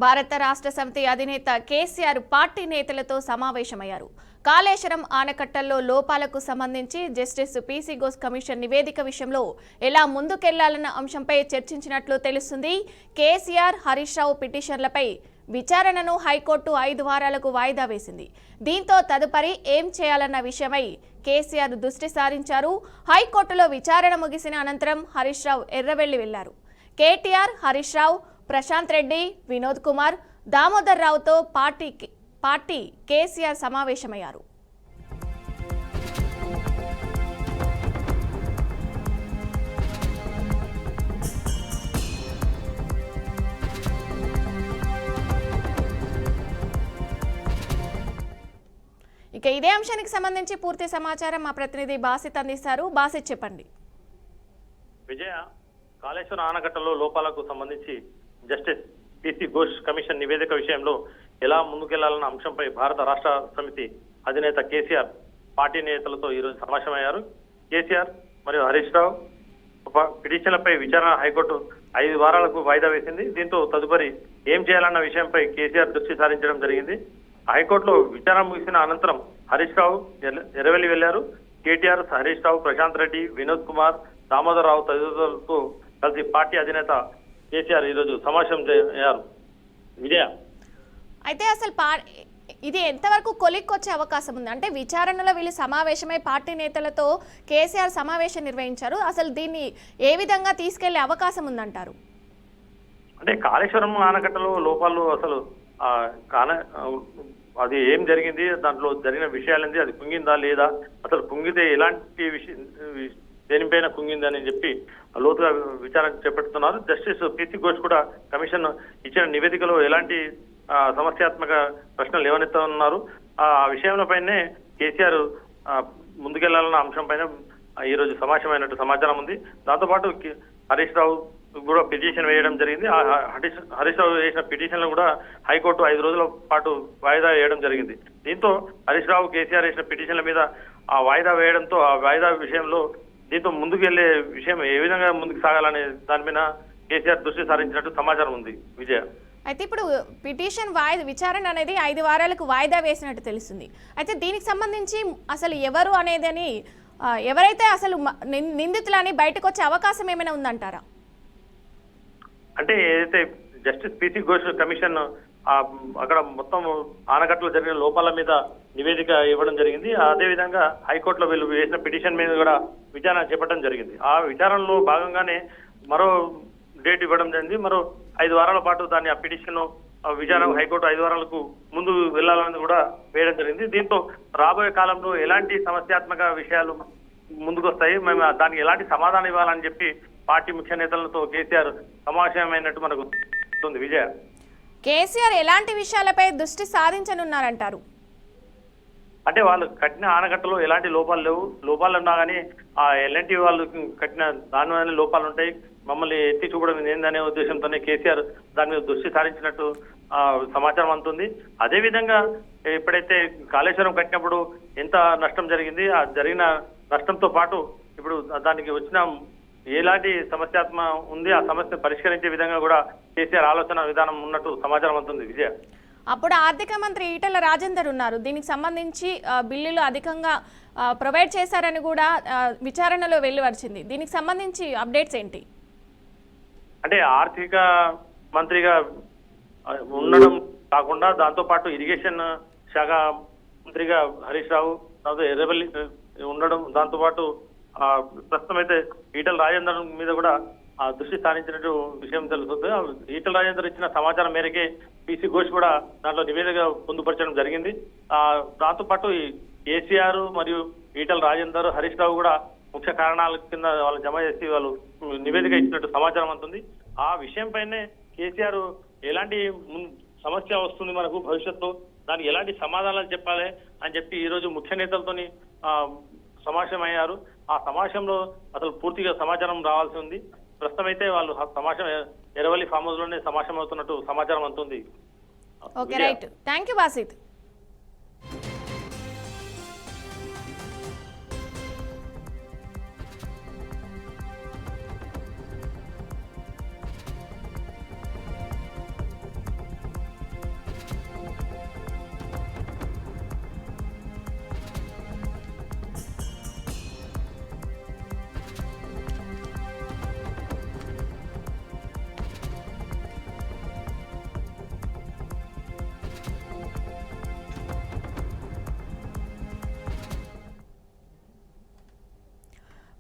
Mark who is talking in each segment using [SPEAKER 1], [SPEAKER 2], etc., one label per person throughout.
[SPEAKER 1] భారత రాష్ట్ర సమితి అధినేత కేసీఆర్ పార్టీ నేతలతో సమావేశమయ్యారు. కాళేశ్వరం ఆనకట్టల్లో లోపాలకు సంబంధించి జస్టిస్ పీసీ ఘోష్ కమిషన్ నివేదిక విషయంలో ఎలా ముందుకెళ్లాలన్న అంశంపై చర్చించినట్లు తెలుస్తుంది. కేసీఆర్, హరీష్ రావు పిటిషన్లపై విచారణను హైకోర్టు 5 వారాలకు వాయిదా వేసింది. దీంతో తదుపరి ఏం చేయాలన్న విషయమై కేసీఆర్ దృష్టి సారించారు. హైకోర్టులో విచారణ ముగిసిన అనంతరం హరీష్ రావు ఎర్రవెల్లి వెళ్లారు. కేటీఆర్, హరీష్ రావు, ప్రశాంత్ రెడ్డి, వినోద్ కుమార్, దామోదర్ రావుతో పార్టీ కేసీఆర్ సమావేశమయ్యారు. ఇక ఇదే అంశానికి సంబంధించి పూర్తి సమాచారం మా ప్రతినిధి బాసిత్ అందిస్తారు. బాసిత్, చెప్పండి.
[SPEAKER 2] విజయ, కాళేశ్వరం ఆనకట్టలో లోపాలకు సంబంధించి జస్టిస్ పీసీ ఘోష్ కమిషన్ నివేదిక విషయంలో ఎలా ముందుకెళ్లాలన్న అంశంపై భారత రాష్ట్ర సమితి అధినేత కేసీఆర్ పార్టీ నేతలతో ఈరోజు సమావేశమయ్యారు. కేసీఆర్ మరియు హరీష్ రావు పిటిషన్లపై విచారణ హైకోర్టు 5 వారాలకు వాయిదా వేసింది. దీంతో తదుపరి ఏం చేయాలన్న విషయంపై కేసీఆర్ దృష్టి సారించడం జరిగింది. హైకోర్టులో విచారణ ముగిసిన అనంతరం హరీష్ రావు ఎర్రవెల్లి వెళ్లారు. కేటీఆర్, హరీష్ రావు, ప్రశాంత్ రెడ్డి, వినోద్ కుమార్, దామోదర్ రావు తదితరులతో కలిసి పార్టీ అధినేత కేసీఆర్ ఈరోజు సమావేశం అయ్యారు. విజయ,
[SPEAKER 1] అయితే అసలు ఇది ఎంతవరకు కొలిక్కొచ్చే అవకాశం ఉంది? అంటే విచారణలో వీళ్ళు సమావేశమై పార్టీ నేతలతో కేసీఆర్ సమావేశం నిర్వహించారు. అసలు దీన్ని ఏ విధంగా తీసుకెళ్లే అవకాశం ఉందంటారు?
[SPEAKER 2] అంటే కాళేశ్వరం ఆనకట్టలో లోపాలు అసలు అది ఏం జరిగింది, దాంట్లో జరిగిన విషయాలేంది, అది కుంగిందా లేదా, అసలు కుంగితే ఎలాంటి దేనిపైన కుంగిందని చెప్పి లోతుగా విచారణ చేపడుతున్నారు. జస్టిస్ పీసీ ఘోష్ కూడా కమిషన్ ఇచ్చిన నివేదికలో ఎలాంటి సమస్యాత్మక ప్రశ్నలు లేవనెత్తున్నారు. ఆ విషయంపైనే కేసీఆర్ ముందుకెళ్లాలన్న అంశం పైన ఈరోజు సమావేశమైనట్టు సమాచారం ఉంది. దాంతోపాటు హరీష్ రావు కూడా పిటిషన్ వేయడం జరిగింది. హరీష్ రావు వేసిన పిటిషన్లు కూడా హైకోర్టు 5 రోజుల పాటు వాయిదా వేయడం జరిగింది. దీంతో హరీష్ రావు, కేసీఆర్ వేసిన పిటిషన్ల మీద ఆ వాయిదా వేయడంతో ఆ వాయిదా విషయంలో దీంతో ముందుకు వెళ్లే విషయం ఏ విధంగా ముందుకు సాగాలనే దానిపైన కేసీఆర్ దృష్టి సారించినట్టు సమాచారం ఉంది. విజయ,
[SPEAKER 1] అయితే ఇప్పుడు పిటిషన్ విచారణ అనేది 5 వారాలకు వాయిదా వేసినట్టు తెలుస్తుంది. అయితే దీనికి సంబంధించి అసలు ఎవరు అనేదని, ఎవరైతే అసలు నిందితులని బయటకు వచ్చే అవకాశం ఏమైనా ఉందంటారా?
[SPEAKER 2] అంటే ఏదైతే జస్టిస్ పీసీ ఘోష్ కమిషన్ అక్కడ మొత్తం ఆనకట్టలో జరిగిన లోపాల మీద నివేదిక ఇవ్వడం జరిగింది. అదే విధంగా హైకోర్టులో వీళ్ళు వేసిన పిటిషన్ మీద కూడా విచారణ చేపట్టడం జరిగింది. ఆ విచారణలో భాగంగానే మరో డేట్ ఇవ్వడం జరిగింది. మరో 5 వారాల పాటు దాన్ని ఆ పిటిషన్ విచారణ హైకోర్టు 5 వారాలకు ముందు వెళ్లాలని కూడా వేయడం జరిగింది. దీంతో రాబోయే కాలంలో ఎలాంటి సమస్యాత్మక విషయాలు ముందుకొస్తాయి, మేము దానికి ఎలాంటి సమాధానం ఇవ్వాలని చెప్పి పార్టీ ముఖ్య నేతలతో కేసీఆర్ సమావేశమైనట్టు మనకు ఉంది. విజయ,
[SPEAKER 1] కేసీఆర్ ఎలాంటి విషయాలపై దృష్టి సాధించనున్నారంటారు?
[SPEAKER 2] అంటే వాళ్ళు కట్టిన ఆనకట్టలో ఎలాంటి లోపాలు లేవు, లోపాలు ఉన్నా కానీ ఆ ఎలాంటి వాళ్ళు కట్టిన దాని మీద లోపాలు ఉంటాయి, మమ్మల్ని ఎత్తి చూపడం ఏందనే ఉద్దేశంతోనే కేసీఆర్ దాని మీద దృష్టి సారించినట్టు సమాచారం అందుతుంది. అదేవిధంగా ఎప్పుడైతే కాళేశ్వరం కట్టినప్పుడు ఎంత నష్టం జరిగింది, ఆ జరిగిన నష్టంతో పాటు ఇప్పుడు దానికి వచ్చిన ఎలాంటి సమస్యాత్మ ఉంది, ఆ సమస్యను పరిష్కరించే విధంగా కూడా కేసీఆర్ ఆలోచన విధానం ఉన్నట్టు సమాచారం అందుతుంది. విజయ,
[SPEAKER 1] అప్పుడు ఆర్థిక మంత్రి ఈటెల రాజేందర్ ఉన్నారు. దీనికి సంబంధించి బిల్లులు అధికంగా ప్రొవైడ్ చేశారని కూడా విచారణలో వెలువరించింది. దీనికి సంబంధించి అప్డేట్స్ ఏంటి?
[SPEAKER 2] అంటే ఆర్థిక మంత్రిగా ఉండడం కాకుండా దాంతో పాటు ఇరిగేషన్ శాఖ మంత్రిగా హరీష్ రావు, తర్వాత ఎర్రవెల్లి ఉండడం, దాంతో పాటు ప్రస్తుతం అయితే ఈటెల రాజేందర్ మీద కూడా దృష్టి సారించినట్టు విషయం తెలుస్తుంది. ఈటెల రాజేందర్ ఇచ్చిన సమాచారం మేరకే పీసీ ఘోష్ కూడా దాంట్లో నివేదిక పొందుపరచడం జరిగింది. దాంతో పాటు కేసీఆర్ మరియు ఈటెల రాజేందర్, హరీష్ రావు కూడా ముఖ్య కారణాల కింద వాళ్ళు జమ చేసి వాళ్ళు నివేదిక ఇచ్చినట్టు సమాచారం అందుతుంది. ఆ విషయం పైనే కేసీఆర్ ఎలాంటి సమస్య వస్తుంది మనకు భవిష్యత్తులో, దానికి ఎలాంటి సమాధానాలు చెప్పాలి అని చెప్పి ఈరోజు ముఖ్య నేతలతోని సమావేశం అయ్యారు. ఆ సమావేశంలో అసలు పూర్తిగా సమాచారం రావాల్సి ఉంది. ప్రస్తుతం అయితే వాళ్ళు సమావేశం ఎర్రవెల్లి ఫామ్ హౌస్ లోనే సమావేశం అవుతున్నట్టు సమాచారం అందుతుంది.
[SPEAKER 1] Okay, right. Thank you Basit.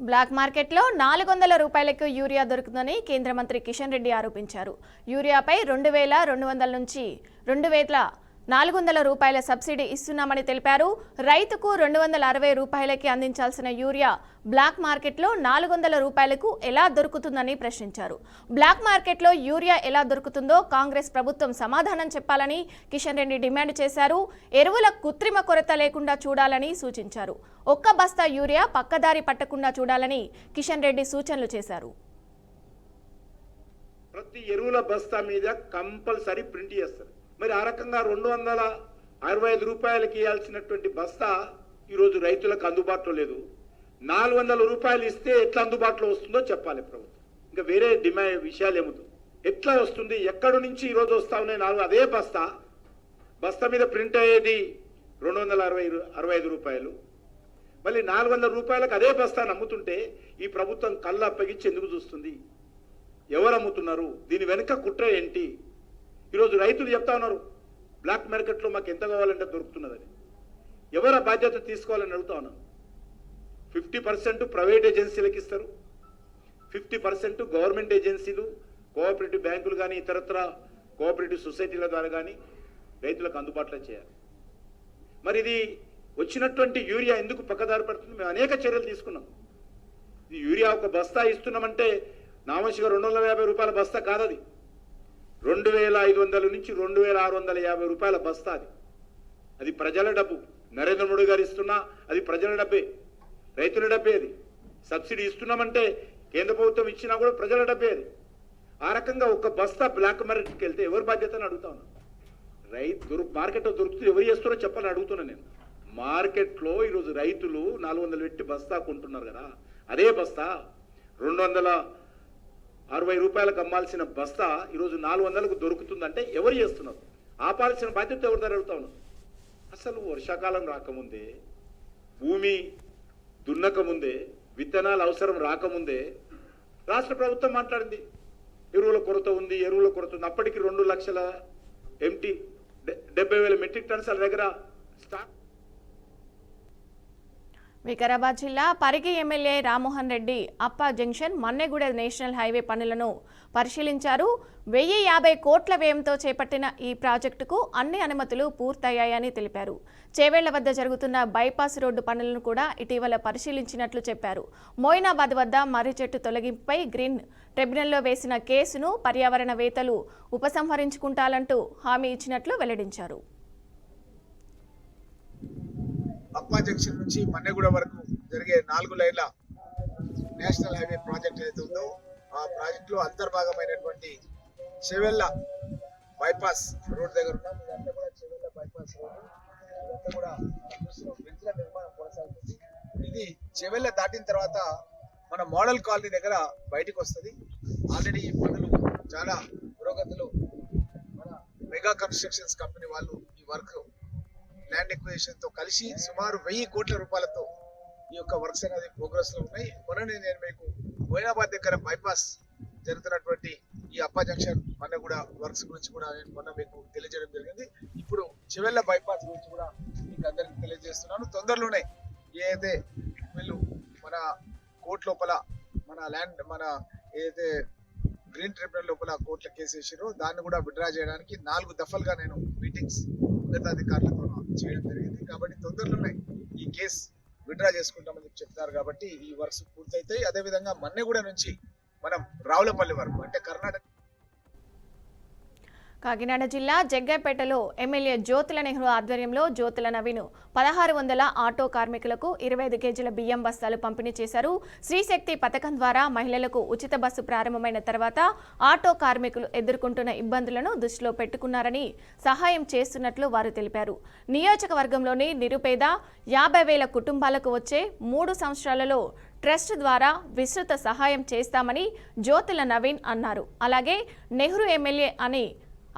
[SPEAKER 1] Black మార్కెట్లో 400 రూపాయలకు యూరియా దొరుకుతుందని కేంద్ర మంత్రి కిషన్ రెడ్డి ఆరోపించారు. యూరియాపై 2200 నుంచి 2400 రూపాయల సబ్సిడీ ఇస్తున్నామని తెలిపారు. రైతుకు 260 రూపాయలకి అందించాల్సిన యూరియా బ్లాక్ మార్కెట్లో 400 రూపాయలకు ఎలా దొరుకుతుందని ప్రశ్నించారు. బ్లాక్ మార్కెట్లో యూరియా ఎలా దొరుకుతుందో కాంగ్రెస్ ప్రభుత్వం సమాధానం చెప్పాలని కిషన్ రెడ్డి డిమాండ్ చేశారు. ఎరువుల కృత్రిమ కొరత లేకుండా చూడాలని సూచించారు. ఒక్క బస్తా యూరియా పక్కదారి పట్టకుండా చూడాలని కిషన్ రెడ్డి సూచనలు చేశారు.
[SPEAKER 3] ప్రతి ఎరువుల బస్తా మీద కంపల్సరీ ప్రింట్ చేస్తారు. మరి ఆ రకంగా 265 రూపాయలకి ఇవ్వాల్సినటువంటి బస్తా ఈరోజు రైతులకు అందుబాటులో లేదు. 400 రూపాయలు ఇస్తే ఎట్లా అందుబాటులో వస్తుందో చెప్పాలి ప్రభుత్వం. ఇంకా వేరే డిమాండ్ విషయాలు ఏముంది, ఎట్లా వస్తుంది, ఎక్కడి నుంచి ఈరోజు వస్తా ఉన్నాయి అదే బస్తా మీద ప్రింట్ అయ్యేది 265 రూపాయలు. మళ్ళీ 400 రూపాయలకు అదే బస్తాను అమ్ముతుంటే ఈ ప్రభుత్వం కళ్ళు అప్పగించి ఎందుకు చూస్తుంది? ఎవరు అమ్ముతున్నారు? దీని వెనుక కుట్ర ఏంటి? ఈరోజు రైతులు చెప్తా ఉన్నారు బ్లాక్ మార్కెట్లో మాకు ఎంత కావాలంటే దొరుకుతున్నదని. ఎవరు బాధ్యత తీసుకోవాలని అడుగుతా ఉన్నాను. 50% ప్రైవేట్ ఏజెన్సీలకు ఇస్తారు, 50% గవర్నమెంట్ ఏజెన్సీలు, కోఆపరేటివ్ బ్యాంకులు కానీ ఇతరత్ర కోఆపరేటివ్ సొసైటీల ద్వారా కానీ రైతులకు అందుబాటులో చేయాలి. మరి ఇది వచ్చినటువంటి యూరియా ఎందుకు పక్కదారి పడుతుంది? మేము అనేక చర్యలు తీసుకున్నాం. ఈ యూరియా ఒక బస్తా ఇస్తున్నామంటే నామోషిగా 250 రూపాయల బస్తా కాదది. 2500 నుంచి 2650 రూపాయల బస్తా అది ప్రజల డబ్బు. నరేంద్ర మోడీ గారు ఇస్తున్నా అది ప్రజల డబ్బే, రైతుల డబ్బే. అది సబ్సిడీ ఇస్తున్నామంటే కేంద్ర ప్రభుత్వం ఇచ్చినా కూడా ప్రజల డబ్బే అది. ఆ రకంగా ఒక బస్తా బ్లాక్ మార్కెట్కి వెళ్తే ఎవరు బాధ్యతని అడుగుతా ఉన్నాను. మార్కెట్లో దొరుకుతుంది, ఎవరు చేస్తారో చెప్పాలని అడుగుతున్నా నేను. మార్కెట్లో ఈరోజు రైతులు 400 పెట్టి బస్తా కొంటున్నారు కదా, అదే బస్తా 260 రూపాయలకు అమ్మాల్సిన బస్తా ఈరోజు 400కు దొరుకుతుందంటే ఎవరు చేస్తున్నారు? ఆపాల్సిన బాధ్యత ఎవరి దగ్గర అడుగుతా ఉన్నాం. అసలు వర్షాకాలం రాకముందే, భూమి దున్నకముందే, విత్తనాలు అవసరం రాకముందే రాష్ట్ర ప్రభుత్వం మాట్లాడింది ఎరువుల కొరత ఉంది, ఎరువుల కొరత ఉంది. అప్పటికి 2 లక్షల ఎంటీ 70,000 మెట్రిక్ టన్స్ వాళ్ళ దగ్గర స్టాక్.
[SPEAKER 1] వికారాబాద్ జిల్లా పరిగి ఎమ్మెల్యే రామ్మోహన్ రెడ్డి అప్ప జంక్షన్ మన్నెగూడ నేషనల్ హైవే పనులను పరిశీలించారు. 1050 కోట్ల వ్యయంతో చేపట్టిన ఈ ప్రాజెక్టుకు అన్ని అనుమతులు పూర్తయ్యాయని తెలిపారు. చేవేళ్ల వద్ద జరుగుతున్న బైపాస్ రోడ్డు పనులను కూడా ఇటీవల పరిశీలించినట్లు చెప్పారు. మోయినాబాద్ వద్ద మర్రి చెట్టు తొలగింపుపై గ్రీన్ ట్రిబ్యునల్లో వేసిన కేసును పర్యావరణవేత్తలు ఉపసంహరించుకుంటాలంటూ హామీ ఇచ్చినట్లు వెల్లడించారు.
[SPEAKER 4] అప్పా జంక్షన్ నుంచి మన్నెగూడ వరకు జరిగే 4 లైన్ల నేషనల్ హైవే ప్రాజెక్ట్ ఏదైతే ఉందో ఆ ప్రాజెక్టులో అంతర్భాగమైనటువంటి చేవెళ్ళ బైపాస్ రోడ్ దగ్గర ఉన్నాం. ఇదంతా కూడా చేవెళ్ళ బైపాస్ రోడ్. ఇదంతా కూడా బ్రిడ్జ్ల నిర్మాణం కొనసాగుతుంది. ఇది చేవెళ్ళ దాటిన తర్వాత మన మోడల్ కాలనీ దగ్గర బయటకు వస్తుంది. ఆల్రెడీ ఈ పనులు చాలా పురోగతిలో మన మెగా కన్స్ట్రక్షన్స్ కంపెనీ వాళ్ళు ఈ వర్క్ ల్యాండ్ ఎక్విజిషన్ తో కలిసి సుమారు 1000 కోట్ల రూపాయలతో ఈ యొక్క వర్క్స్ అనేది ప్రోగ్రెస్ లో ఉన్నాయి. మొన్ననే నేను మీకు మోయినాబాద్ దగ్గర బైపాస్ జరుగుతున్నటువంటి ఈ అప్పా జంక్షన్ మన్నెగూడ వర్క్స్ గురించి కూడా నేను మొన్న మీకు తెలియజేయడం జరిగింది. ఇప్పుడు చివెళ్ళ బైపాస్ గురించి కూడా మీకు అందరికి తెలియజేస్తున్నాను. తొందరలోనే ఏదైతే వీళ్ళు మన కోర్టు లోపల మన ల్యాండ్ మన ఏదైతే గ్రీన్ ట్రిబ్యునల్ లోపల కోర్టుల కేసు వేసారో దాన్ని కూడా విత్డ్రా చేయడానికి 4 దఫలుగా నేను మీటింగ్స్ ఉన్నతాధికారులతో చేయడం జరిగింది. కాబట్టి తొందరలోనే ఈ కేసు విత్డ్రా చేసుకుంటామని చెప్తున్నారు. కాబట్టి ఈ వర్క్స్ పూర్తయితాయి. అదేవిధంగా మన్నెగూడ నుంచి మనం రావులపల్లి వరకు అంటే కర్ణాటక.
[SPEAKER 1] కాకినాడ జిల్లా జగ్గైపేటలో ఎమ్మెల్యే జ్యోతుల నెహ్రూ ఆధ్వర్యంలో జ్యోతుల నవీన్ 1600 ఆటో కార్మికులకు 25 కేజీల బియ్యం బస్తాలు పంపిణీ చేశారు. శ్రీశక్తి పథకం ద్వారా మహిళలకు ఉచిత బస్సు ప్రారంభమైన తర్వాత ఆటో కార్మికులు ఎదుర్కొంటున్న ఇబ్బందులను దృష్టిలో పెట్టుకున్నారని సహాయం చేస్తున్నట్లు వారు తెలిపారు. నియోజకవర్గంలోని నిరుపేద 50,000 కుటుంబాలకు వచ్చే 3 సంవత్సరాలలో ట్రస్ట్ ద్వారా విస్తృత సహాయం చేస్తామని జ్యోతుల నవీన్ అన్నారు. అలాగే నెహ్రూ ఎమ్మెల్యే అని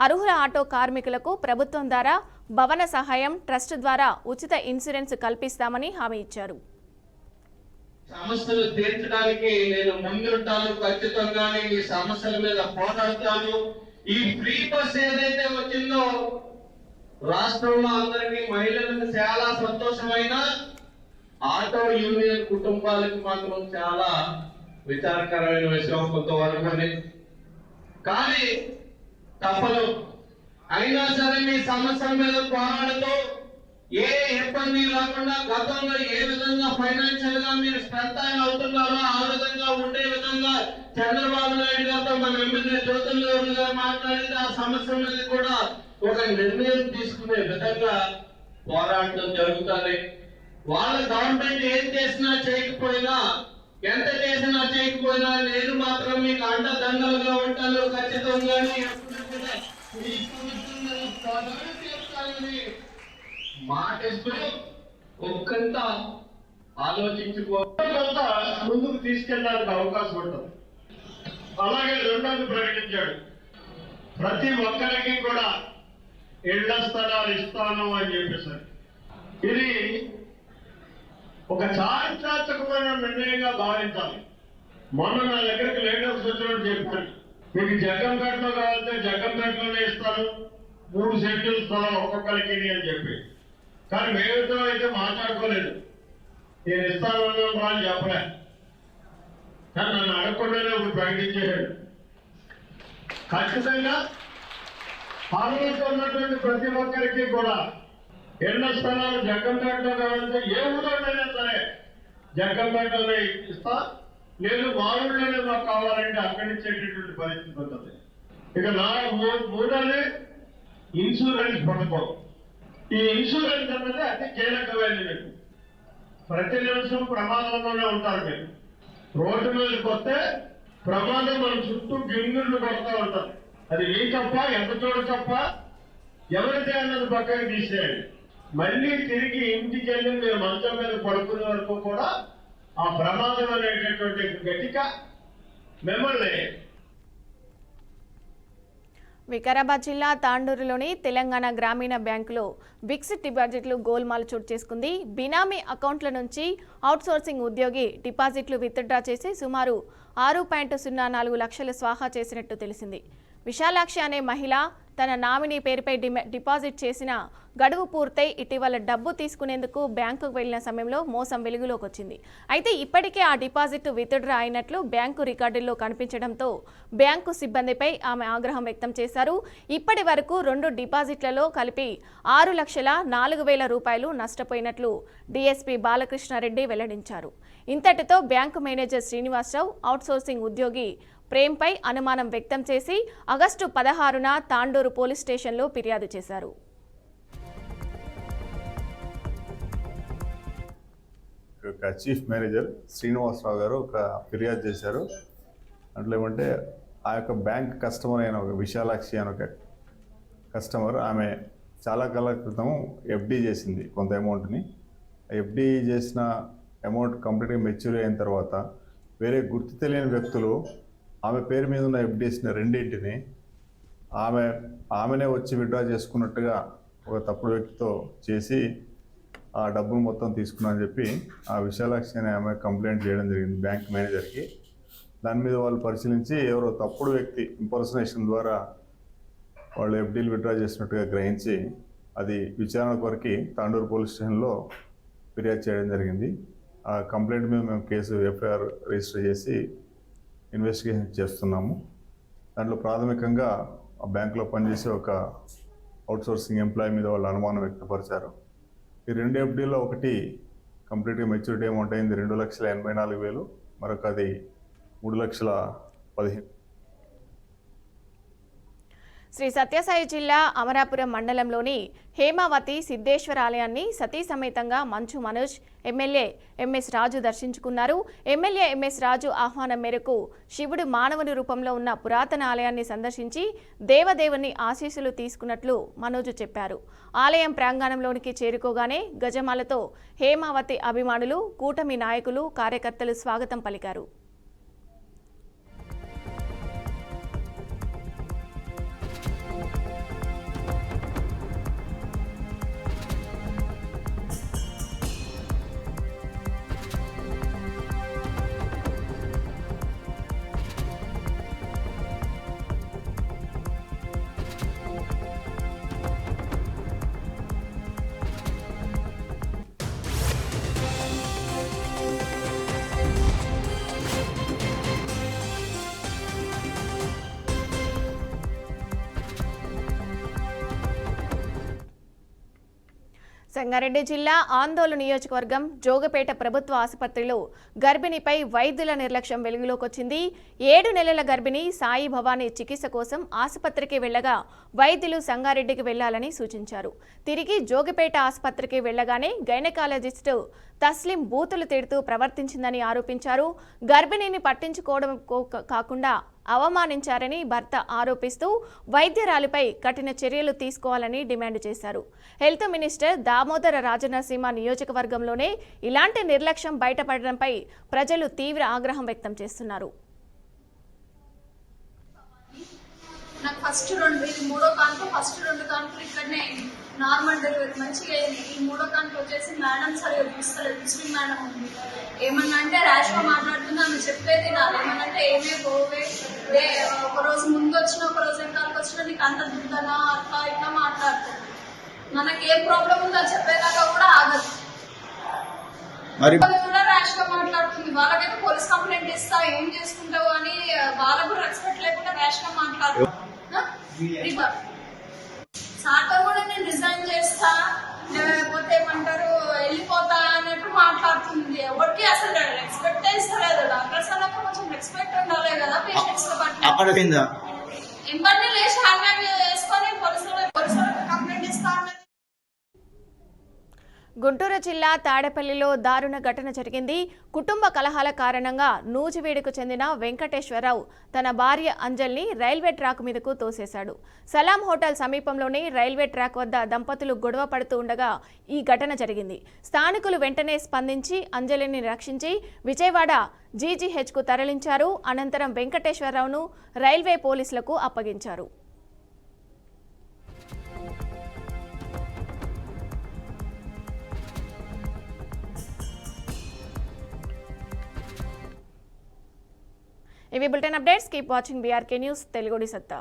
[SPEAKER 1] అర్హుల ఆటో కార్మికులకు ప్రభుత్వం ద్వారా భవన సహాయం, ట్రస్ట్ ద్వారా ఉచిత ఇన్సూరెన్స్ కల్పిస్తామని హామీ ఇచ్చారు.
[SPEAKER 5] సమస్యలు తీర్చడానికి నేను ముందుంటాను, ఖచ్చితంగానే ఈ సమస్యల మీద పోరాడతాను. ఈ ఫ్రీ బస్ ఏదైతే వచ్చిందో రాష్ట్రంలో అందరికీ మహిళలకు చాలా సంతోషమైన ఆటో యూనియన్ కుటుంబాలకు మాత్రం చాలా విచారకరమైన విషయం కొంతవరకు. కానీ తప్పదు. అయినా సరే మీ సమస్యల మీద పోరాడుతూ ఏ ఇబ్బంది లేకుండా గతంలో ఏ విధంగా ఫైనాన్షియల్ గా మీరు స్ట్రెంగ్ అవుతున్నారో ఆ విధంగా ఉండే విధంగా చంద్రబాబు నాయుడు గారితో మన ఎమ్మెల్యే జ్యోతిర్మయి గారు మాట్లాడితే ఆ సమస్య మీద కూడా ఒక నిర్ణయం తీసుకునే విధంగా పోరాటం జరుగుతుంది. వాళ్ళ గవర్నమెంట్ ఏం చేసినా చేయకపోయినా, ఎంత చేసినా చేయకపోయినా నేను మాత్రం మీకు అండదండలుగా ఉంటాను. ఖచ్చితంగానే మాటిస్తూ ఒక్కంత ఆలోచించుకోకుండా ముందుకు తీసుకెళ్ళడానికి అవకాశం ఉంటుంది. అలాగే రెండోది ప్రకటించాడు, ప్రతి ఒక్కరికి కూడా ఇళ్ల స్థలాలు ఇస్తాను అని చెప్పేసారు. ఇది ఒక చారిత్రాత్మకమైన నిర్ణయంగా భావించాలి. మొన్న నా దగ్గరికి లీడర్స్ వచ్చినట్టు చెప్పాను, మీకు జగ్గంపేటలో కావాలంటే జగ్గంపేటలోనే ఇస్తాను, 3 సెంట్లు స్థలం ఒక్కొక్కరికి అని చెప్పి. కానీ మేమితో అయితే మాట్లాడుకోలేదు. నేను ఇస్తాను అని చెప్పలే, కానీ నన్ను అడగకుండానే ఒక ప్రకటించాడు. ఖచ్చితంగా పార్లమెంట్లో ఉన్నటువంటి ప్రతి ఒక్కరికి కూడా ఇళ్ల స్థలాలు జగ్గంపేటలో కావాలంటే ఏ ఊళ్ళోనైనా సరే జగ్గంపేటలోనే ఇస్తా, లేదు వారుల్లోనే మాకు కావాలంటే అక్కడి ఇచ్చేటటువంటి పరిస్థితి ఉంటుంది. ఇక మూడోది ఇన్సూరెన్స్ పథకం. ఈ ఇన్సూరెన్స్ అన్నది అతి కీలకమైనది. ప్రతి నిమిషం ప్రమాదంలోనే ఉంటారు. మీరు రోడ్డు మీదకి వస్తే ప్రమాదం మన చుట్టూ గింగుళ్ళు కొడతా ఉంటారు. అది మీ తప్ప, ఎంత చోటు తప్ప, ఎవరిదే అన్నది పక్కకి తీసేయండి. మళ్ళీ తిరిగి ఇంటికి వెళ్ళి మీరు మంచం మీద పడుకునే వరకు కూడా ఆ ప్రమాదం అనేటటువంటి గట్టిక మిమ్మల్ని.
[SPEAKER 1] వికారాబాద్ జిల్లా తాండూరులోని తెలంగాణ గ్రామీణ బ్యాంకులో ఫిక్స్డ్ డిపాజిట్లు గోల్మాల్ చోటు చేసుకుంది. బినామీ అకౌంట్ల నుంచి అవుట్సోర్సింగ్ ఉద్యోగి డిపాజిట్లు విత్డ్రా చేసి సుమారు 6.04 లక్షలు స్వాహా చేసినట్టు తెలిసింది. విశాలాక్షి అనే మహిళ తన నామినీ పేరుపై డిపాజిట్ చేసిన గడువు పూర్తయి ఇటీవల డబ్బు తీసుకునేందుకు బ్యాంకుకు వెళ్లిన సమయంలో మోసం వెలుగులోకి వచ్చింది. అయితే ఇప్పటికే ఆ డిపాజిట్ విత్డ్రా అయినట్లు బ్యాంకు రికార్డుల్లో కనిపించడంతో బ్యాంకు సిబ్బందిపై ఆమె ఆగ్రహం వ్యక్తం చేశారు. ఇప్పటి వరకు 2 డిపాజిట్లలో కలిపి 6,04,000 రూపాయలు నష్టపోయినట్లు డీఎస్పీ బాలకృష్ణారెడ్డి వెల్లడించారు. ఇంతటితో బ్యాంకు మేనేజర్ శ్రీనివాసరావు అవుట్సోర్సింగ్ ఉద్యోగి ప్రేమ్పై అనుమానం వ్యక్తం చేసి ఆగస్టు 16న తాండూరు పోలీస్ స్టేషన్లో ఫిర్యాదు చేశారు.
[SPEAKER 6] చీఫ్ మేనేజర్ శ్రీనివాసరావు గారు ఒక ఫిర్యాదు చేశారు. అట్లా ఏమంటే ఆ యొక్క బ్యాంక్ కస్టమర్ అయిన ఒక విశాలాక్షి అని ఒక కస్టమర్, ఆమె చాలా కాలం క్రితం ఎఫ్డి చేసింది కొంత అమౌంట్ని. ఎఫ్డి చేసిన అమౌంట్ కంప్లీట్గా మెచ్యూర్ అయిన తర్వాత వేరే గుర్తు తెలియని వ్యక్తులు ఆమె పేరు మీద ఉన్న ఎఫ్డీస్ని రెండింటిని ఆమెనే వచ్చి విత్డ్రా చేసుకున్నట్టుగా ఒక తప్పుడు వ్యక్తితో చేసి ఆ డబ్బును మొత్తం తీసుకున్నారని చెప్పి ఆ విశాలాక్షి అనే ఆమె కంప్లైంట్ చేయడం జరిగింది బ్యాంక్ మేనేజర్కి. దాని మీద వాళ్ళు పరిశీలించి ఎవరో తప్పుడు వ్యక్తి ఇంపర్సనేషన్ ద్వారా వాళ్ళు ఎఫ్డీలు విత్డ్రా చేసినట్టుగా గ్రహించి అది విచారణ కొరకు తాండూరు పోలీస్ స్టేషన్లో ఫిర్యాదు చేయడం జరిగింది. ఆ కంప్లైంట్ మీద మేము కేసు ఎఫ్ఐఆర్ రిజిస్టర్ చేసి ఇన్వెస్టిగేషన్ చేస్తున్నాము. దాంట్లో ప్రాథమికంగా ఆ బ్యాంకులో పనిచేసే ఒక అవుట్సోర్సింగ్ ఎంప్లాయీ మీద వాళ్ళు అనుమానం వ్యక్తపరిచారు. ఈ 2 ఎఫ్డీలో ఒకటి కంప్లీట్గా మెచ్యూరిటీ అమౌంట్ అయింది 2,84,000, మరొకది 3,15,000.
[SPEAKER 1] శ్రీ సత్యసాయి జిల్లా అమరాపురం మండలంలోని హేమావతి సిద్ధేశ్వర ఆలయాన్ని సతీ సమేతంగా మంచు మనోజ్ ఎమ్మెల్యే ఎంఎస్ రాజు దర్శించుకున్నారు. ఎమ్మెల్యే ఎంఎస్ రాజు ఆహ్వానం మేరకు శివుడు మానవుని రూపంలో ఉన్న పురాతన ఆలయాన్ని సందర్శించి దేవదేవుని ఆశీస్సులు తీసుకున్నట్లు మనోజ్ చెప్పారు. ఆలయం ప్రాంగణంలోనికి చేరుకోగానే గజమాలతో హేమావతి అభిమానులు, కూటమి నాయకులు, కార్యకర్తలు స్వాగతం పలికారు. సంగారెడ్డి జిల్లా ఆందోళన నియోజకవర్గం జోగపేట ప్రభుత్వ ఆసుపత్రిలో గర్భిణిపై వైద్యుల నిర్లక్ష్యం వెలుగులోకి వచ్చింది. 7 నెలల గర్భిణి సాయి భవానీ చికిత్స కోసం ఆసుపత్రికి వెళ్లగా వైద్యులు సంగారెడ్డికి వెళ్లాలని సూచించారు. తిరిగి జోగపేట ఆసుపత్రికి వెళ్లగానే గైనకాలజిస్టు తస్లిం బూతులు తిడుతూ ప్రవర్తించిందని ఆరోపించారు. గర్భిణిని పట్టించుకోవడం కాకుండా అవమానించారని భర్త ఆరోపిస్తూ వైద్యురాలిపై కఠిన చర్యలు తీసుకోవాలని డిమాండ్ చేశారు. హెల్త్ మినిస్టర్ దామోదర రాజనరసింహ నియోజకవర్గంలోనే ఇలాంటి నిర్లక్ష్యం బయటపడడంపై ప్రజలు తీవ్ర ఆగ్రహం వ్యక్తం చేస్తున్నారు.
[SPEAKER 7] నాకు ఫస్ట్ మూడో కాన్పు ఇక్కడనే నార్మల్ డెలివరీ మంచిగా అయింది. ఈ మూడో కాన్పు వచ్చేసి మేడం సరిగా చూస్తలేదు. ముస్లిం మేడం ఉంది. ఏమన్నా అంటే ర్యాష్గా మాట్లాడుతుంది. ఆమె చెప్పేది నాకు ఏమన్నంటే ఏమే పోవే ఒక రోజు ముందు వచ్చినా ఒక రోజు వెనకాలకు వచ్చినా నీకు అంత దుద్దనా అట్లా ఇట్లా మాట్లాడుతుంది. మనకి ఏం ప్రాబ్లం ఉందో చెప్పేదాకా కూడా ఆగదు. కూడా ర్యాష్ గా మాట్లాడుతుంది. వాళ్ళకైతే పోలీస్ కంప్లైంట్ ఇస్తా ఏం చేసుకుంటావు అని వాళ్ళకు రెస్పెక్ట్ లేకుండా ర్యాష్ గా మాట్లాడుతుంది. సార్తో కూడా నేను రిజైన్ చేస్తా లేకపోతే ఏమంటారు వెళ్ళిపోతా అన్నట్టు మాట్లాడుతుంది. ఎవరికి అసలు రెస్పెక్ట్ ఇస్తలేదు. డాక్టర్స్ అన్నాక కొంచెం రెస్పెక్ట్ ఉండాలి కదా పేషెంట్స్ తో పాటు. ఎంబర్ని లేచి హ్యాండ్ బ్యాగ్ వేసుకొని పోలీసులకు కంప్లైంట్ ఇస్తా అన్నది.
[SPEAKER 1] గుంటూరు జిల్లా తాడేపల్లిలో దారుణ ఘటన జరిగింది. కుటుంబ కలహాల కారణంగా నూజివీడుకు చెందిన వెంకటేశ్వరరావు తన భార్య అంజల్ని రైల్వే ట్రాక్ మీదకు తోసేశాడు. సలాం హోటల్ సమీపంలోని రైల్వే ట్రాక్ వద్ద దంపతులు గొడవ పడుతూ ఉండగా ఈ ఘటన జరిగింది. స్థానికులు వెంటనే స్పందించి అంజలిని రక్షించి విజయవాడ జీజీహెచ్కు తరలించారు. అనంతరం వెంకటేశ్వరరావును రైల్వే పోలీసులకు అప్పగించారు. ఇవి bulletin updates. Keep watching BRK news తెలుగుడి సత్తా.